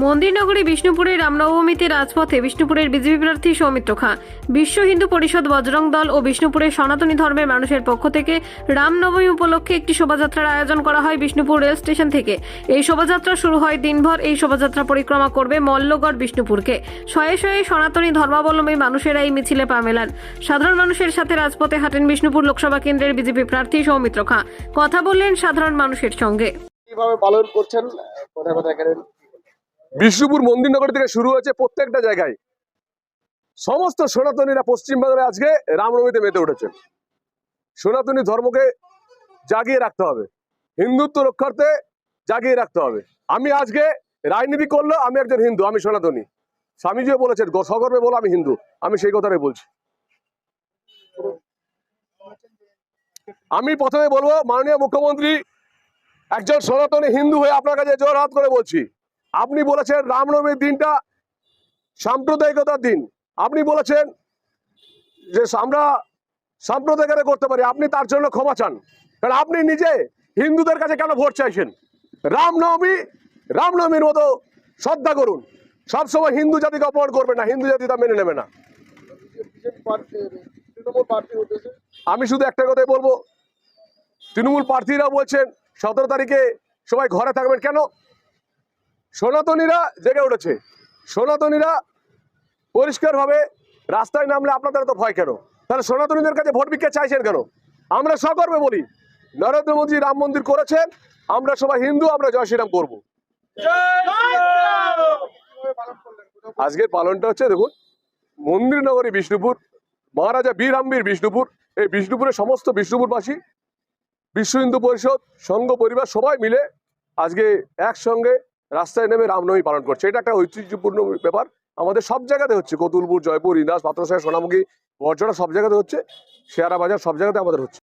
মন্দিরনগরী বিষ্ণুপুরের রামনবমীতে রাজপথে বিষ্ণুপুরের বিজেপি প্রার্থী সৌমিত্র খাঁ, বিশ্ব হিন্দু পরিষদ বজরং দল ও বিষ্ণুপুরের সনাতনী ধর্মের মানুষের পক্ষ থেকে রামনবমী উপলক্ষে একটি শোভাযাত্রার আয়োজন করা হয় বিষ্ণুপুর রেল স্টেশন থেকে। এই শোভাযাত্রা শুরু হয় দিনভর। এই শোভাযাত্রা পরিক্রমা করবে মল্লগড় বিষ্ণুপুরকে। শয়ে শয়ে সনাতনী ধর্মাবলম্বী মানুষেরা এই মিছিলে পা মেলান। সাধারণ মানুষের সাথে রাজপথে হাঁটেন বিষ্ণুপুর লোকসভা কেন্দ্রের বিজেপি প্রার্থী সৌমিত্র খাঁ। কথা বললেন সাধারণ মানুষের সঙ্গে। কিভাবে পালন করছেন, কোথায় কোথায় গেলেন? বিষ্ণুপুর মন্দিরনগর থেকে শুরু হয়েছে প্রত্যেকটা জায়গায়। সমস্ত সনাতনীরা পশ্চিমবাংলায় আজকে রামনবমীতে মেতে উঠেছে। সনাতনী ধর্মকে জাগিয়ে রাখতে হবে, হিন্দুত্ব রক্ষার্থে জাগিয়ে রাখতে হবে। আমি আজকে রাজনীতি করলেও আমি একজন হিন্দু, আমি সনাতনী। স্বামীজিও বলেছেন সগর্বে বলো আমি হিন্দু, আমি সেই কথাটাই বলছি। আমি প্রথমে বলবো, মাননীয় মুখ্যমন্ত্রী একজন সনাতনী হিন্দু হয়ে আপনার কাছে জোর হাত করে বলছি, আপনি বলেছেন রামনবমীর দিনটা সাম্প্রদায়িকতার দিন। আপনি বলেছেন যে আমরা সাম্প্রদায়িকতা করতে পারি, আপনি তার জন্য ক্ষমা চান। কারণ আপনি নিজে হিন্দুদের কাছে কেন ভোট চাইছেন? রামনবমীর মতো শ্রদ্ধা করুন। সবসময় হিন্দু জাতিকে অপমান করবেন না, হিন্দু জাতি তা মেনে নেবে না। আমি শুধু একটা কথাই বলবো, তৃণমূল প্রার্থীরা বলছেন 17 তারিখে সবাই ঘরে থাকবেন। কেন? সনাতনীরা জেগে উঠেছে, সনাতনীরা পরিষ্কারভাবে রাস্তায় নামলে আপনাদের তো ভয় কেন? তাহলে সনাতনীদের কাছে ভোট ভিক্ষা চাইছেন কেন? আমরা সগর্বে বলি, নরেন্দ্র মোদী রাম মন্দির করেছেন, আমরা সবাই হিন্দু, আমরা জয় শ্রীরাম করবো। আজকের পালনটা হচ্ছে, দেখুন, মন্দিরনগরী বিষ্ণুপুর, মহারাজা বীর আম্বির বিষ্ণুপুর। এই বিষ্ণুপুরের সমস্ত বিষ্ণুপুরবাসী, বিশ্ব হিন্দু পরিষদ, সংঘ পরিবার সবাই মিলে আজকে একসঙ্গে রাস্তায় নেমে রামনবমী পালন করছে। এটা একটা ঐতিহ্যপূর্ণ ব্যাপার। আমাদের সব জায়গাতে হচ্ছে, কতুলপুর, জয়পুর, ইন্দাস, পাত্রসাহেব, সোনামুখী, বরজড়া, সব জায়গাতে হচ্ছে, শেয়ারা বাজার, সব জায়গাতে আমাদের হচ্ছে।